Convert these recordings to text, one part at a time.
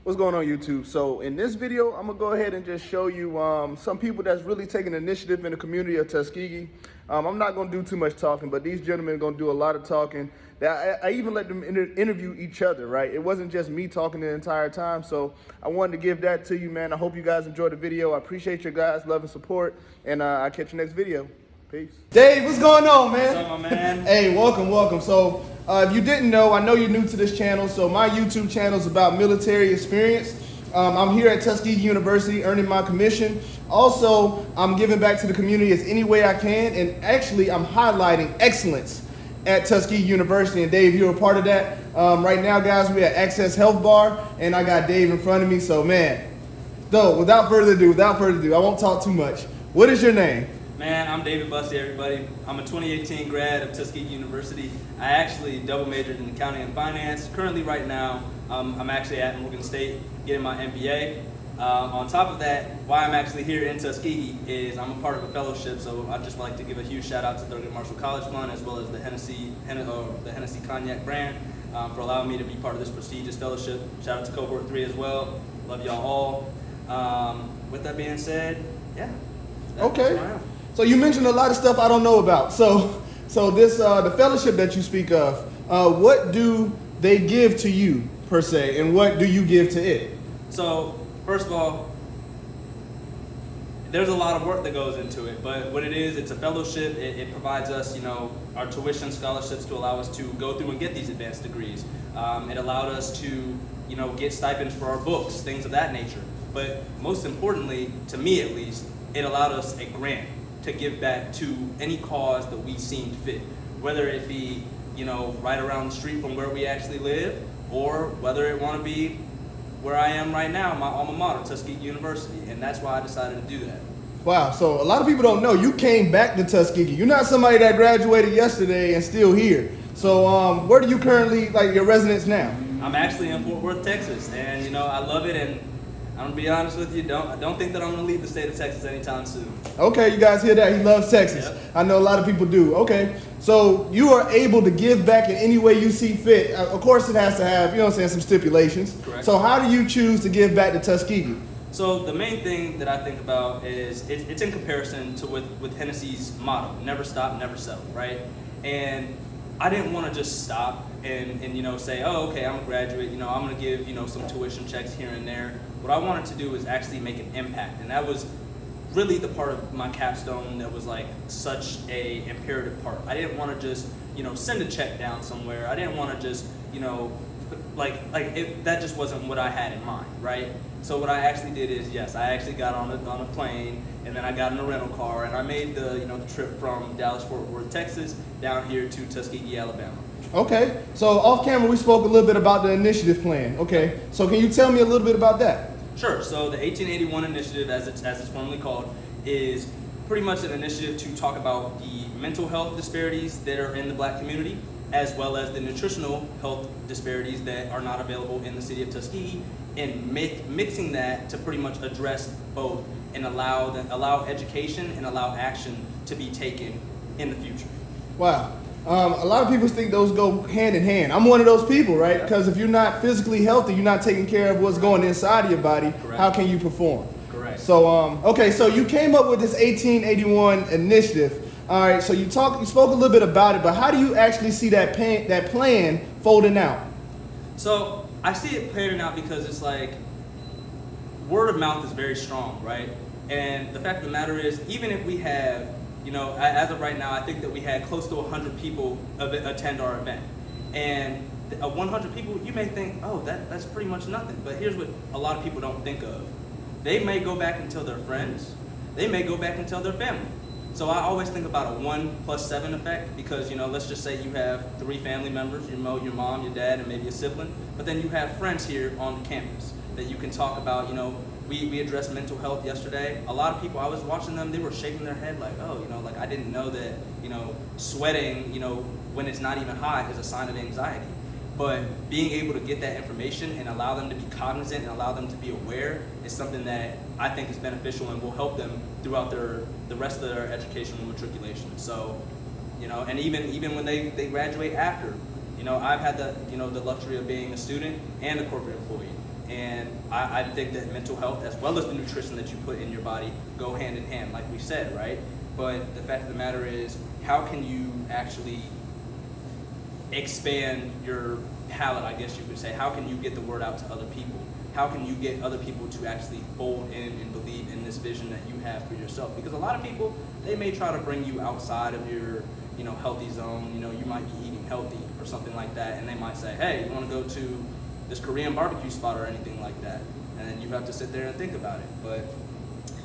What's going on, YouTube? So in this video, I'm gonna go ahead and just show you some people that's really taking initiative in the community of Tuskegee. I'm not gonna do too much talking, but these gentlemen are gonna do a lot of talking. I even let them interview each other, right? It wasn't just me talking the entire time, so I wanted to give that to you, man. I hope you guys enjoyed the video. I appreciate your guys' love and support, and I'll catch you next video. Peace. Dave, what's going on, man? What's up, my man? Hey, welcome. So, if you didn't know, I know you're new to this channel, so my YouTube channel is about military experience. I'm here at Tuskegee University earning my commission. Also, I'm giving back to the community as any way I can, and actually, I'm highlighting excellence at Tuskegee University, and Dave, you're a part of that. Right now, guys, we're at Access Health Bar, and I got Dave in front of me, so man. So, without further ado, I won't talk too much. What is your name? Man, I'm David Bussey, everybody. I'm a 2018 grad of Tuskegee University. I actually double majored in accounting and finance. Currently, right now, I'm actually at Morgan State getting my MBA. On top of that, why I'm actually here in Tuskegee is I'm a part of a fellowship, so I'd just like to give a huge shout out to Thurgood Marshall College Fund as well as the Hennessy Cognac brand for allowing me to be part of this prestigious fellowship. Shout out to Cohort 3 as well. Love y'all all. With that being said, yeah. Okay. So you mentioned a lot of stuff I don't know about. So this the fellowship that you speak of, what do they give to you per se, and what do you give to it? So first of all, there's a lot of work that goes into it, but what it is, it's a fellowship. It provides us, our tuition scholarships to allow us to go through and get these advanced degrees. It allowed us to, get stipends for our books, things of that nature. But most importantly, to me at least, it allowed us a grant to give back to any cause that we seemed fit, whether it be, right around the street from where we actually live, or whether it want to be where I am right now, my alma mater, Tuskegee University, and that's why I decided to do that. Wow, so a lot of people don't know you came back to Tuskegee. You're not somebody that graduated yesterday and still here. So where do you currently, your residence now? I'm actually in Fort Worth, Texas, and I love it, and I'm gonna be honest with you, I don't think that I'm gonna leave the state of Texas anytime soon. Okay, you guys hear that? He loves Texas. Yep. I know a lot of people do. Okay, so you are able to give back in any way you see fit. Of course, it has to have, some stipulations. Correct. So how do you choose to give back to Tuskegee? So the main thing that I think about is it's in comparison to with Hennessy's motto, never stop, never settle, right? And I didn't want to just stop and say, oh, okay, I'm a graduate, I'm going to give, some tuition checks here and there. What I wanted to do was actually make an impact, and that was really the part of my capstone that was like such a imperative part. I didn't want to just, send a check down somewhere. I didn't want to just, that just wasn't what I had in mind, right? So what I actually did is, yes, I actually got on a plane, and then I got in a rental car, and I made the trip from Dallas-Fort Worth, Texas, down here to Tuskegee, Alabama. Okay, so off camera we spoke a little bit about the initiative plan. Okay, so can you tell me a little bit about that? Sure. So the 1881 initiative, as it's formally called, is pretty much an initiative to talk about the mental health disparities that are in the Black community, as well as the nutritional health disparities that are not available in the city of Tuskegee, and mixing that to pretty much address both and allow education and allow action to be taken in the future. Wow. A lot of people think those go hand in hand. I'm one of those people, right? Because if you're not physically healthy, you're not taking care of what's going inside of your body. Correct. How can you perform? Correct. So, okay, so you came up with this 1881 initiative. All right, so you spoke a little bit about it, but how do you actually see that plan folding out? So I see it playing out because it's like word of mouth is very strong, right? And the fact of the matter is, even if we have, as of right now, I think that we had close to 100 people attend our event. And 100 people, you may think, oh, that's pretty much nothing. But here's what a lot of people don't think of. They may go back and tell their friends. They may go back and tell their family. So I always think about a 1 + 7 effect because, let's just say you have 3 family members, your mom, your dad, and maybe a sibling. But then you have friends here on the campus that you can talk about, We addressed mental health yesterday. A lot of people, I was watching them, they were shaking their head like, oh, I didn't know that, sweating, when it's not even hot is a sign of anxiety. But being able to get that information and allow them to be cognizant and allow them to be aware is something that I think is beneficial and will help them throughout the rest of their educational matriculation. So, and even when they graduate after, You know, I've had the, you know, the luxury of being a student and a corporate employee. And I think that mental health, as well as the nutrition that you put in your body, go hand in hand, like we said, right? But the fact of the matter is, how can you actually expand your palette, I guess you could say? How can you get the word out to other people? How can you get other people to actually fold in and believe in this vision that you have for yourself? Because a lot of people, they may try to bring you outside of your, you know, healthy zone. You know, you might be eating healthy or something like that, and they might say, hey, you want to go to this Korean barbecue spot or anything like that? And then you have to sit there and think about it. But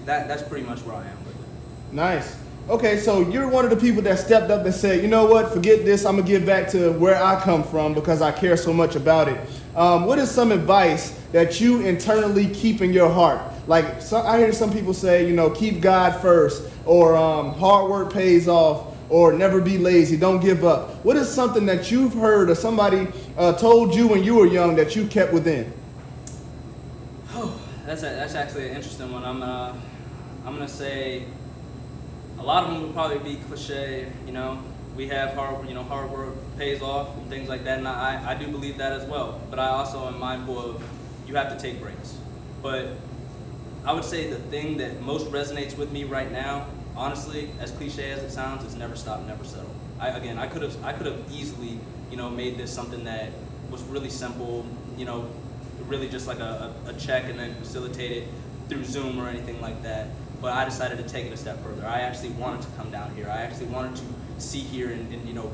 that's pretty much where I am with it. Nice. Okay, so you're one of the people that stepped up and said, you know what, forget this, I'm gonna give back to where I come from because I care so much about it. What is some advice that you internally keep in your heart? Like, I hear some people say, you know, keep God first, or hard work pays off, or never be lazy, don't give up. What is something that you've heard or somebody told you when you were young that you kept within? Oh, that's actually an interesting one. I'm gonna say a lot of them would probably be cliche. You know, we have hard work pays off and things like that, and I do believe that as well. But I also am mindful of you have to take breaks. But I would say the thing that most resonates with me right now, honestly, as cliche as it sounds, is never stop, never settle. I could have easily, you know, made this something that was really simple, you know, really just like a check and then facilitate it through Zoom or anything like that. But I decided to take it a step further. I actually wanted to come down here. I actually wanted to see here and you know,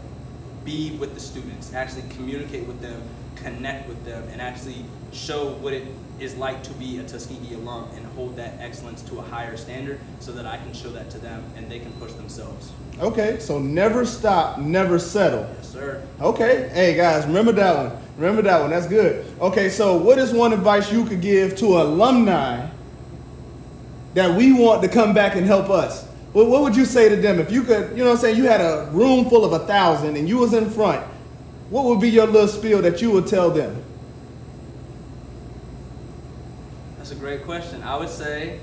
be with the students, actually communicate with them, connect with them, and actually show what it is like to be a Tuskegee alum and hold that excellence to a higher standard so that I can show that to them and they can push themselves. Okay, so never stop, never settle. Yes, sir. Okay, hey guys, remember that one. Remember that one, that's good. Okay, so what is one advice you could give to alumni that we want to come back and help us? What would you say to them if you could, you know what I'm saying, you had a room full of 1,000 and you was in front, what would be your little spiel that you would tell them? That's a great question. I would say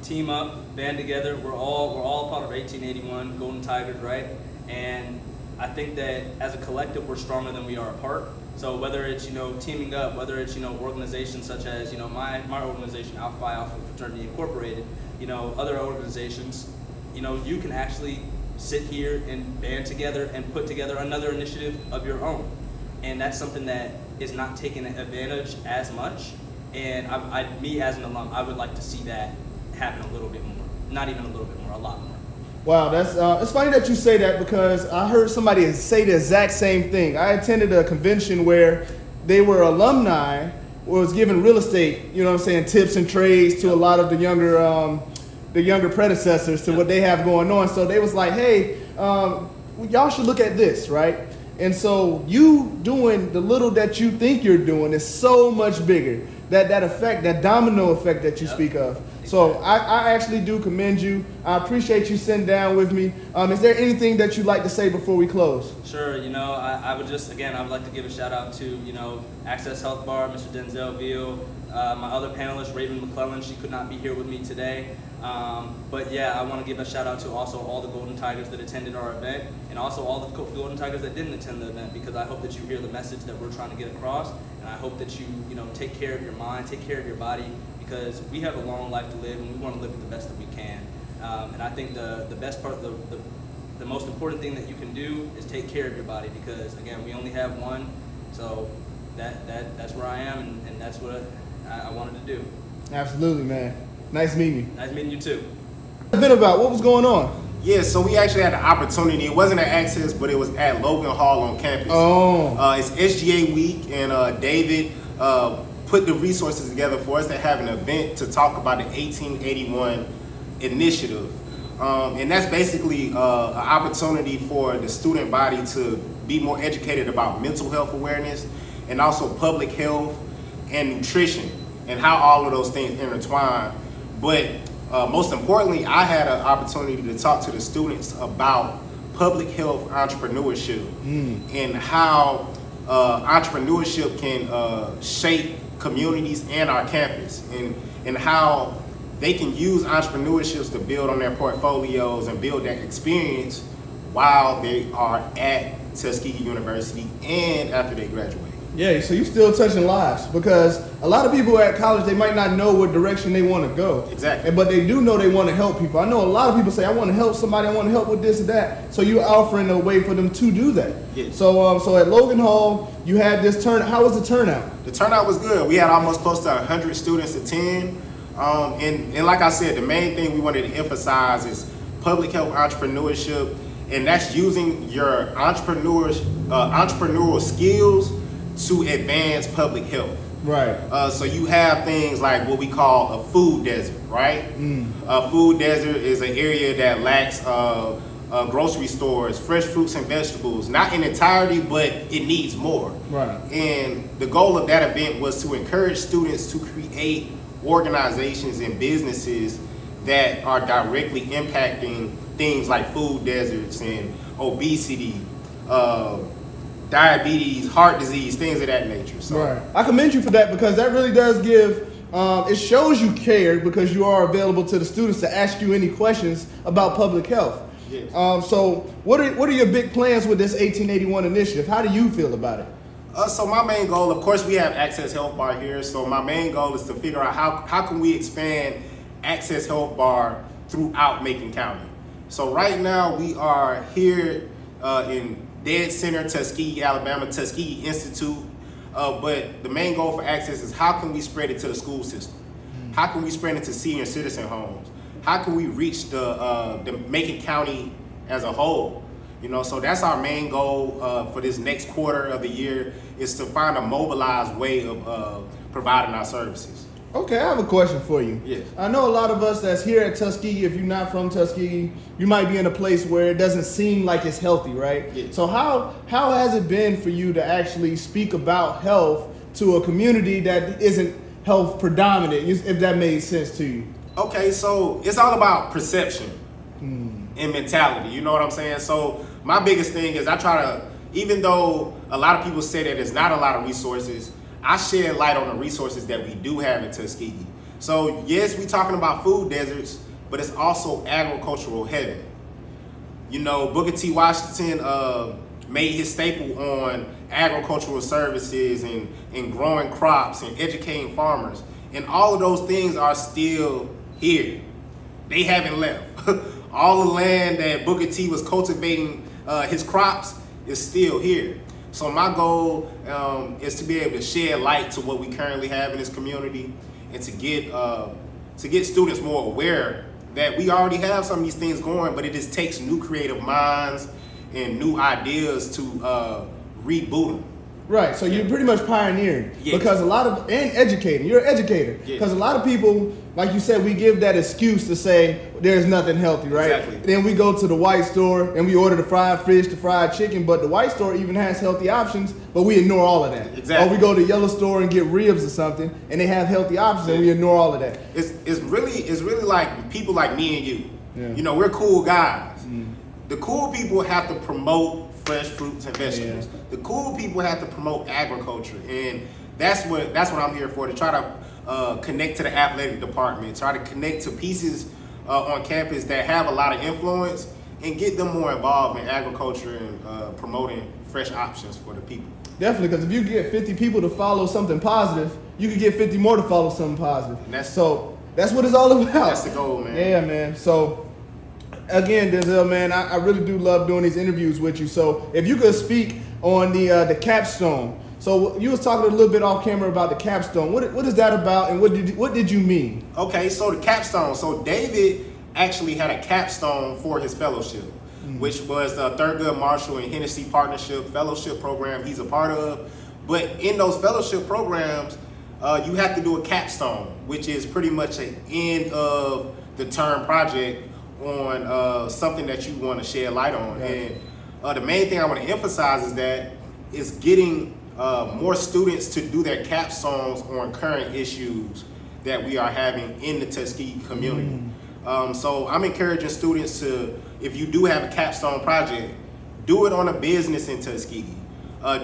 team up, band together. We're all part of 1881 Golden Tigers, right? And I think that as a collective, we're stronger than we are apart. So whether it's, you know, teaming up, whether it's, you know, organizations such as, you know, my organization, Alpha Phi Alpha Fraternity Incorporated, you know, other organizations, you know, you can actually sit here and band together and put together another initiative of your own. And that's something that is not taken advantage as much. And me as an alum, I would like to see that happen a little bit more. Not even a little bit more, a lot more. Wow, that's it's funny that you say that because I heard somebody say the exact same thing. I attended a convention where they were alumni, was giving real estate, you know what I'm saying, tips and trades to a lot of the younger predecessors to what they have going on. So they was like, hey, y'all should look at this, right? And so you doing the little that you think you're doing is so much bigger. That effect, that domino effect that you speak of. So I actually do commend you. I appreciate you sitting down with me. Is there anything that you'd like to say before we close? Sure. You know, I would just, again, I would like to give a shout out to, you know, Access Health Bar, Mr. Denzel Veal, my other panelist, Raven McClellan. She could not be here with me today. But yeah, I want to give a shout out to also all the Golden Tigers that attended our event and also all the Golden Tigers that didn't attend the event, because I hope that you hear the message that we're trying to get across. And I hope that you know, take care of your mind, take care of your body, because we have a long life to live and we want to live it the best that we can. And I think the best part, the most important thing that you can do is take care of your body, because again, we only have one. So that's where I am, and that's what I wanted to do. Absolutely, man. Nice meeting you. Nice meeting you too. What's it about? What was going on? Yeah, so we actually had the opportunity. It wasn't at Access, but it was at Logan Hall on campus. Oh. It's SGA week, and David put the resources together for us to have an event to talk about the 1881 initiative. And that's basically an opportunity for the student body to be more educated about mental health awareness and also public health and nutrition and how all of those things intertwine. But most importantly, I had an opportunity to talk to the students about public health entrepreneurship and how entrepreneurship can shape communities and our campus, and how they can use entrepreneurships to build on their portfolios and build that experience while they are at Tuskegee University and after they graduate. Yeah, so you're still touching lives, because a lot of people at college, they might not know what direction they want to go. Exactly. But they do know they want to help people. I know a lot of people say, I want to help somebody, I want to help with this or that. So you're offering a way for them to do that. Yes. So at Logan Hall, you had this turnout. How was the turnout? The turnout was good. We had almost close to 100 students attend. And like I said, the main thing we wanted to emphasize is public health entrepreneurship, and that's using your entrepreneurial skills to advance public health. Right. So you have things like what we call a food desert, right? A food desert is an area that lacks grocery stores, fresh fruits and vegetables, not in entirety, but it needs more. Right. And the goal of that event was to encourage students to create organizations and businesses that are directly impacting things like food deserts and obesity, diabetes, heart disease, things of that nature. So. Right. I commend you for that, because that really does give, it shows you care, because you are available to the students to ask you any questions about public health. Yes. So what are your big plans with this 1881 initiative? How do you feel about it? So my main goal, of course, we have Access Health Bar here. So my main goal is to figure out how can we expand Access Health Bar throughout Macon County. So right now we are here in Dead Center, Tuskegee, Alabama, Tuskegee Institute. But the main goal for Access is how can we spread it to the school system? How can we spread it to senior citizen homes? How can we reach the Macon County as a whole? You know, so that's our main goal for this next quarter of the year, is to find a mobilized way of providing our services. Okay, I have a question for you. Yes. I know a lot of us that's here at Tuskegee, if you're not from Tuskegee, you might be in a place where it doesn't seem like it's healthy, right? Yes. So how has it been for you to actually speak about health to a community that isn't health predominant, if that made sense to you? Okay, so it's all about perception and mentality, you know what I'm saying? So my biggest thing is I try to, even though a lot of people say that there's not a lot of resources, I shed light on the resources that we do have in Tuskegee. So yes, we talking about food deserts, but it's also agricultural heaven. You know, Booker T. Washington made his staple on agricultural services and growing crops and educating farmers. And all of those things are still here. They haven't left. All the land that Booker T was cultivating his crops is still here. So my goal is to be able to shed light to what we currently have in this community, and to get students more aware that we already have some of these things going, but it just takes new creative minds and new ideas to reboot them. Right, so you're pretty much pioneering, Yes. because and educating. You're an educator, Yes. because a lot of people, like you said, we give that excuse to say there's nothing healthy, right? Exactly. Then we go to the white store and we order the fried fish, the fried chicken, but the white store even has healthy options, but we ignore all of that. Exactly. Or we go to the yellow store and get ribs or something, and they have healthy options, and we ignore all of that. It's really like people like me and you. Yeah. You know, we're cool guys. The cool people have to promote fresh fruits and vegetables. Yeah. The cool people have to promote agriculture, and that's what I'm here for, to try to connect to the athletic department, try to connect to pieces on campus that have a lot of influence, and get them more involved in agriculture and promoting fresh options for the people. Definitely, because if you get 50 people to follow something positive, you can get 50 more to follow something positive. And that's what it's all about. That's the goal, man. Yeah, man. So, again, Denzel, man, I really do love doing these interviews with you. So, if you could speak on the capstone. So, you was talking a little bit off camera about the capstone. What is that about, and what did you mean? Okay, so the capstone. So David actually had a capstone for his fellowship, which was the Thurgood Marshall and Hennessy Partnership Fellowship Program he's a part of. But in those fellowship programs, you have to do a capstone, which is pretty much an end of the term project on something that you want to shed light on. Right. And the main thing I want to emphasize is getting more students to do their capstones on current issues that we are having in the Tuskegee community. So I'm encouraging students to, if you do have a capstone project, do it on a business in Tuskegee.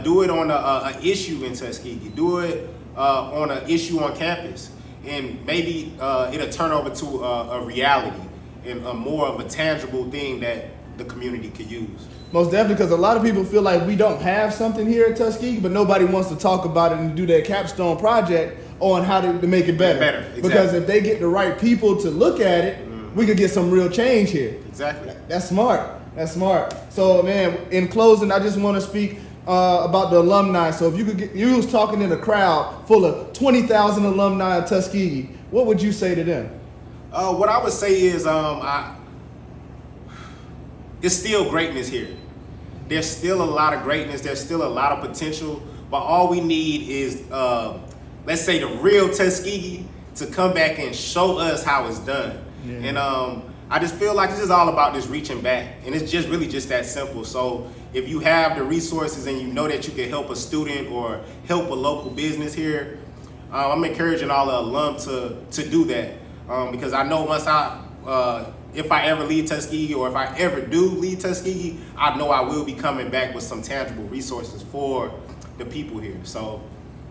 Do it on an issue in Tuskegee. Do it on an issue on campus. And maybe it'll turn over to a reality and more of a tangible thing that the community could use. Most definitely, because a lot of people feel like we don't have something here at Tuskegee, but nobody wants to talk about it and do their capstone project on how to make it better. Exactly. Because if they get the right people to look at it, we could get some real change here. Exactly. That's smart. That's smart. So, man, in closing, I just want to speak about the alumni. So, if you could get, you was talking in a crowd full of 20,000 alumni of Tuskegee, what would you say to them? What I would say is, it's still greatness here. There's still a lot of greatness. There's still a lot of potential. But all we need is, let's say, the real Tuskegee to come back and show us how it's done. Yeah. And I just feel like this is all about just reaching back. And it's just really just that simple. So if you have the resources and you know that you can help a student or help a local business here, I'm encouraging all the alum to do that. Because I know once if I ever leave Tuskegee, or if I ever do leave Tuskegee, I know I will be coming back with some tangible resources for the people here. So,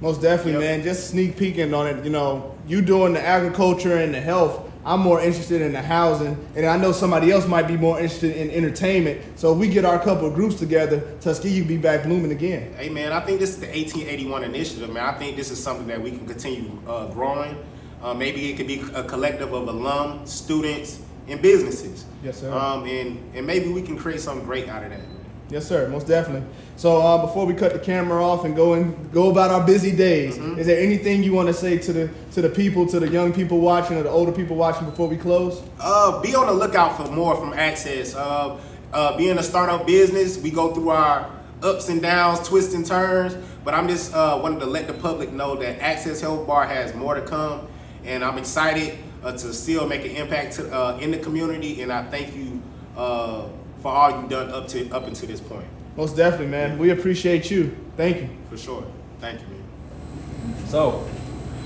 most definitely, man. Just sneak peeking on it. You know, you doing the agriculture and the health. I'm more interested in the housing, and I know somebody else might be more interested in entertainment. So if we get our couple of groups together, Tuskegee will be back blooming again. Hey, man, I think this is the 1881 initiative, man. I think this is something that we can continue growing. Maybe it could be a collective of alum, students, and businesses. Yes, sir. And maybe we can create something great out of that. Yes, sir. Most definitely. So before we cut the camera off and go about our busy days, is there anything you want to say to the people, to the young people watching or the older people watching before we close? Be on the lookout for more from Access. Being a startup business, we go through our ups and downs, twists and turns. But I'm just wanted to let the public know that Access Health Bar has more to come, and I'm excited to still make an impact in the community. And I thank you for all you've done up until this point. Most definitely, man. We appreciate you. Thank you. For sure. Thank you, man. So,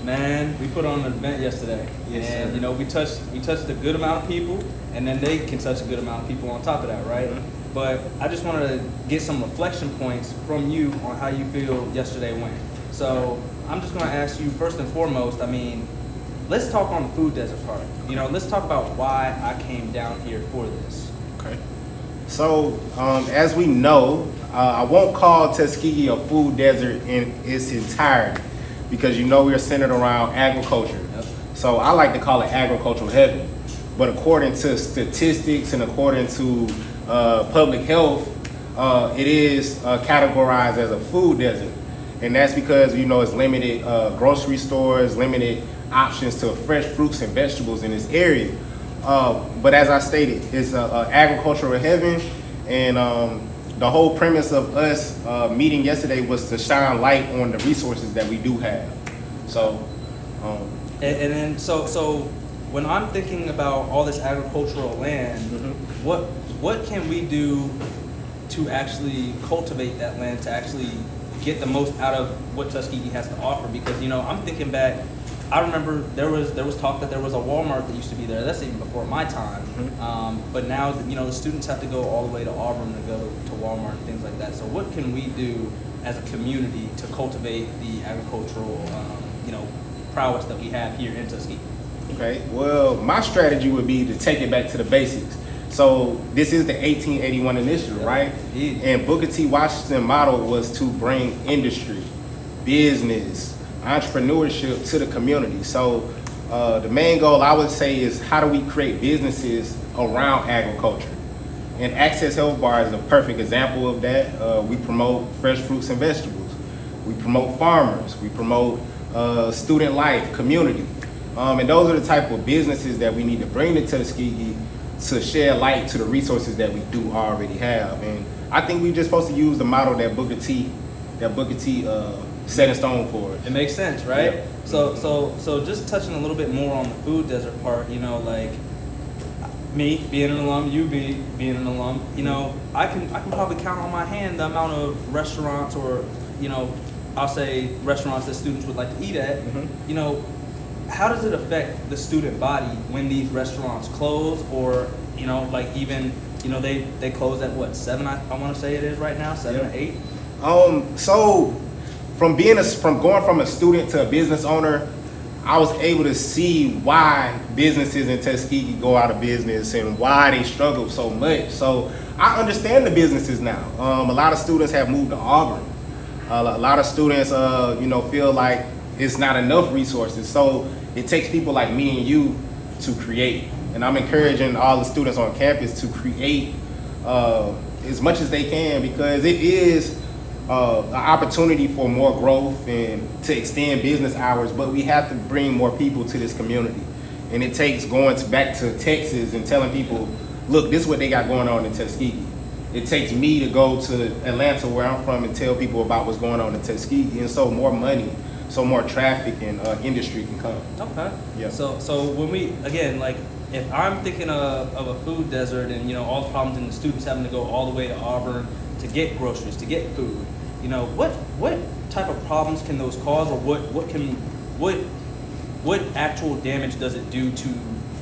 man, we put on an event yesterday, Yes, and sir. you know we touched a good amount of people, and then they can touch a good amount of people on top of that, right? But I just wanted to get some reflection points from you on how you feel yesterday went. So I'm just going to ask you first and foremost. I mean, let's talk on the food desert part. You know, let's talk about why I came down here for this. Okay. So, as we know, I won't call Tuskegee a food desert in its entirety because you know we're centered around agriculture. Yep. So I like to call it agricultural heaven. But according to statistics and according to public health, it is categorized as a food desert. And that's because, you know, it's limited grocery stores, limited options to fresh fruits and vegetables in this area. But as I stated, it's agricultural heaven, and the whole premise of us meeting yesterday was to shine light on the resources that we do have. So, And then so when I'm thinking about all this agricultural land, what can we do to actually cultivate that land to actually get the most out of what Tuskegee has to offer? Because, you know, I'm thinking back, I remember there was talk that there was a Walmart that used to be there. That's even before my time. But now, you know, the students have to go all the way to Auburn to go to Walmart and things like that. So what can we do as a community to cultivate the agricultural, you know, prowess that we have here in Tuskegee? okay, well, my strategy would be to take it back to the basics. So this is the 1881 initiative, right? Indeed. And Booker T. Washington's motto was to bring industry, business, entrepreneurship to the community. So the main goal I would say is how do we create businesses around agriculture? And Access Health Bar is a perfect example of that. We promote fresh fruits and vegetables. We promote farmers. We promote student life, community. And those are the type of businesses that we need to bring to Tuskegee to shed light to the resources that we do already have. And I think we're just supposed to use the model that Booker T set in stone for us. It makes sense, right? Yeah. So just touching a little bit more on the food desert part, you know, like me being an alum, you being an alum, you know, I can probably count on my hand the amount of restaurants, or, you know, I'll say restaurants that students would like to eat at. You know, how does it affect the student body when these restaurants close, or, you know, like even, you know, they close at what, 7? I want to say it is right now, 7 or 8. So from going from a student to a business owner, I was able to see why businesses in Tuskegee go out of business and why they struggle so much. So I understand the businesses now. A lot of students have moved to Auburn. A lot of students, feel like it's not enough resources. So it takes people like me and you to create. And I'm encouraging all the students on campus to create as much as they can, because it is an opportunity for more growth and to extend business hours, but we have to bring more people to this community. And it takes going back to Texas and telling people, look, this is what they got going on in Tuskegee. It takes me to go to Atlanta, where I'm from, and tell people about what's going on in Tuskegee. And so more money, so more traffic and industry can come. Okay. Yeah. So when we, again, like, if I'm thinking of a food desert and, all the problems and the students having to go all the way to Auburn to get groceries, to get food, what type of problems can those cause, or what actual damage does it do to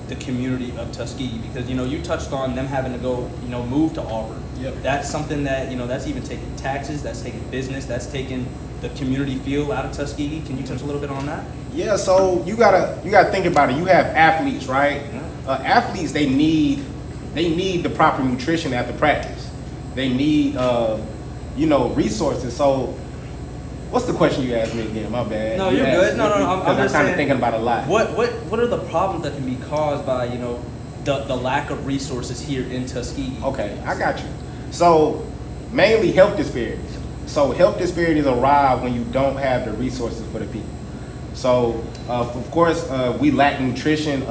the community of Tuskegee? Because, you touched on them having to go, move to Auburn. Yep. That's something that, that's even taking taxes, that's taking business, that's taking the community feel out of Tuskegee. Can you touch a little bit on that? Yeah, so you gotta think about it. You have athletes, right? Yeah. Athletes, they need the proper nutrition after practice. They need resources. So what's the question you asked me again? My bad. No, you're good. No, I'm just kind saying, of thinking about a lot. What are the problems that can be caused by, the lack of resources here in Tuskegee? Okay, I got you. So mainly health disparities. So health disparities arrive when you don't have the resources for the people. So of course, we lack nutrition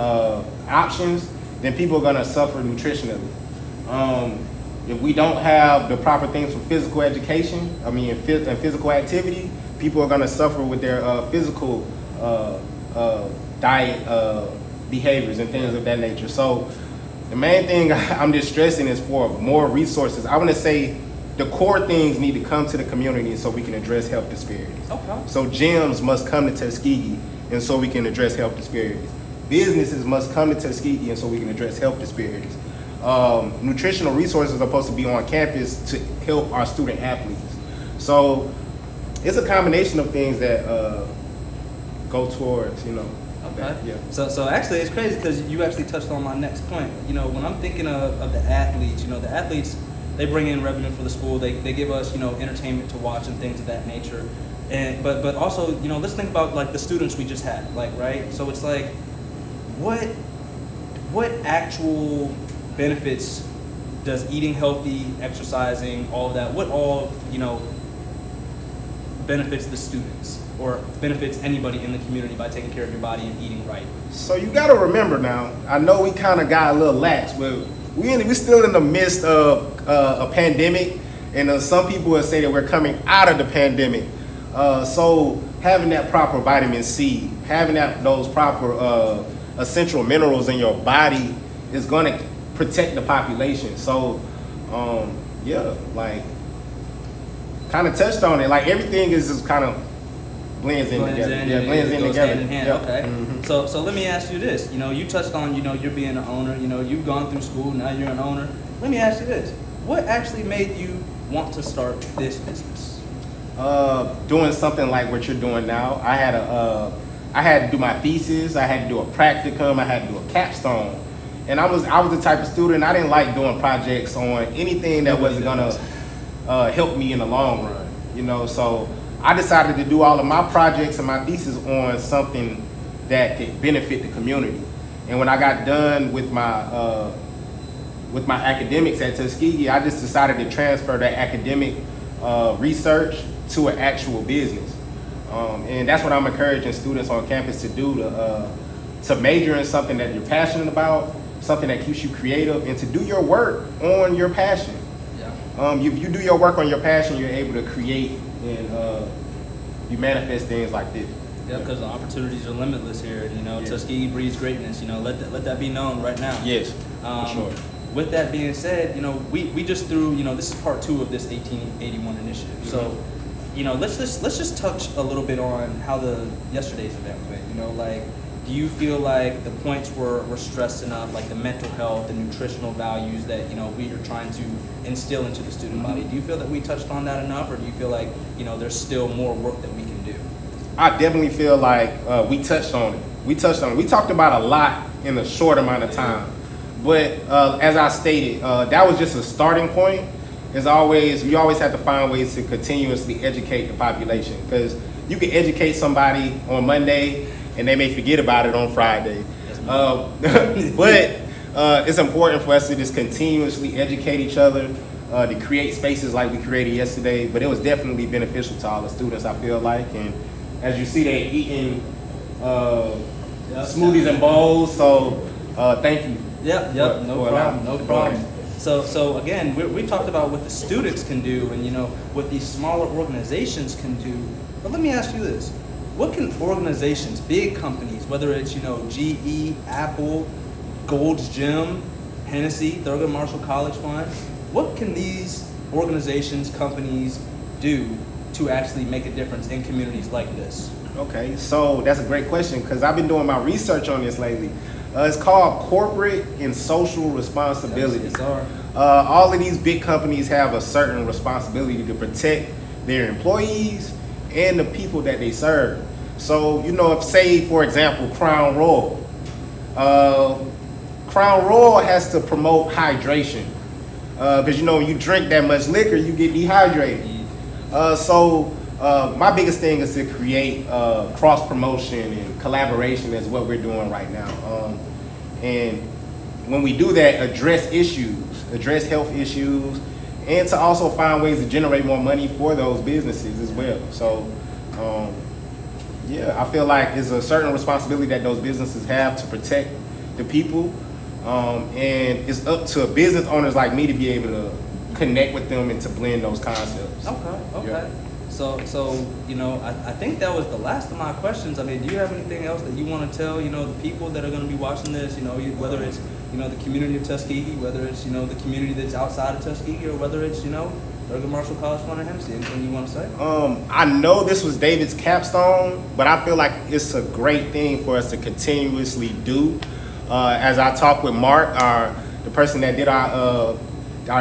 options, then people are gonna suffer nutritionally. If we don't have the proper things for physical education, and physical activity, people are gonna suffer with their physical diet behaviors and things of that nature. So the main thing I'm just stressing is for more resources. I wanna say the core things need to come to the community so we can address health disparities. Okay. So gyms must come to Tuskegee, and so we can address health disparities. Businesses must come to Tuskegee, and so we can address health disparities. Nutritional resources are supposed to be on campus to help our student athletes. So it's a combination of things that go towards, Okay. that, yeah. So actually, it's crazy because you actually touched on my next point. When I'm thinking of the athletes, the athletes, they bring in revenue for the school. They give us, entertainment to watch and things of that nature. And but also, let's think about like the students we just had, like, right? So it's like, what actual benefits does eating healthy, exercising, all of that, what all, benefits the students or benefits anybody in the community by taking care of your body and eating right? So you got to remember now, I know we kind of got a little lax, but we're still in the midst of a pandemic, and some people will say that we're coming out of the pandemic. So having that proper vitamin C, having those proper essential minerals in your body is going to protect the population. So like kind of touched on it. Like everything is just kind of blends in together. Blends in goes together. hand in hand. Yep. Okay. Mhm. So let me ask you this. You touched on, you're being an owner. You've gone through school. Now you're an owner. Let me ask you this. What actually made you want to start this business? Doing something like what you're doing now. I had to do my thesis. I had to do a practicum. I had to do a capstone. And I was the type of student, I didn't like doing projects on anything that wasn't gonna help me in the long run. So I decided to do all of my projects and my thesis on something that could benefit the community. And when I got done with my academics at Tuskegee, I just decided to transfer that academic research to an actual business. And that's what I'm encouraging students on campus to do, to major in something that you're passionate about, something that keeps you creative, and to do your work on your passion. Yeah. If you do your work on your passion, you're able to create and you manifest things like this. Yeah, because the opportunities are limitless here. And, Yeah. Tuskegee breeds greatness. Let that be known right now. Yes, for sure. With that being said, we just threw, this is part 2 of this 1881 initiative. Mm-hmm. So, let's just touch a little bit on how yesterday's event went. Do you feel like the points were stressed enough, like the mental health, the nutritional values that we are trying to instill into the student body? Do you feel that we touched on that enough, or do you feel like there's still more work that we can do? I definitely feel like we touched on it. We talked about a lot in a short amount of time. But as I stated, that was just a starting point. As always, we always have to find ways to continuously educate the population, because you can educate somebody on Monday and they may forget about it on Friday. But it's important for us to just continuously educate each other, to create spaces like we created yesterday. But it was definitely beneficial to all the students, I feel like. And as you see, they're eating smoothies and bowls. So thank you. Yep, no problem. So again, we talked about what the students can do, and what these smaller organizations can do. But let me ask you this: what can organizations, big companies, whether it's GE, Apple, Gold's Gym, Hennessy, Thurgood Marshall College Fund, what can these organizations, companies do to actually make a difference in communities like this? Okay, so that's a great question, because I've been doing my research on this lately. It's called corporate and social responsibility. Yes, sir. All of these big companies have a certain responsibility to protect their employees and the people that they serve. So, if, say, for example, Crown Royal has to promote hydration, because when you drink that much liquor, you get dehydrated. So my biggest thing is to create cross promotion and collaboration, is what we're doing right now. And when we do that, address health issues, and to also find ways to generate more money for those businesses as well. So I feel like it's a certain responsibility that those businesses have to protect the people, and it's up to business owners like me to be able to connect with them and to blend those concepts. Okay. Yeah. So I think that was the last of my questions. I mean, do you have anything else that you want to tell, the people that are going to be watching this, whether it's, the community of Tuskegee, whether it's, the community that's outside of Tuskegee, or whether it's, Thurgood Marshall College Fund or Hennessy? Anything you want to say? I know this was David's capstone, but I feel like it's a great thing for us to continuously do. As I talked with Mark, the person that did our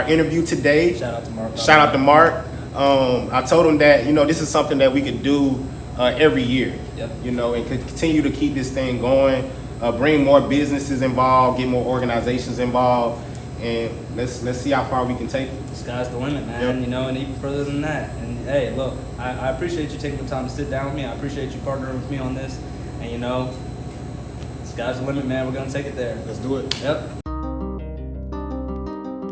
interview today. Shout out to Mark. I told him that this is something that we could do every year. Yep. And continue to keep this thing going, bring more businesses involved, get more organizations involved, and let's see how far we can take it. Sky's the limit, man. Yep. And even further than that. And hey, look, I appreciate you taking the time to sit down with me. I appreciate you partnering with me on this. And sky's the limit, man. We're gonna take it there. Let's do it. Yep.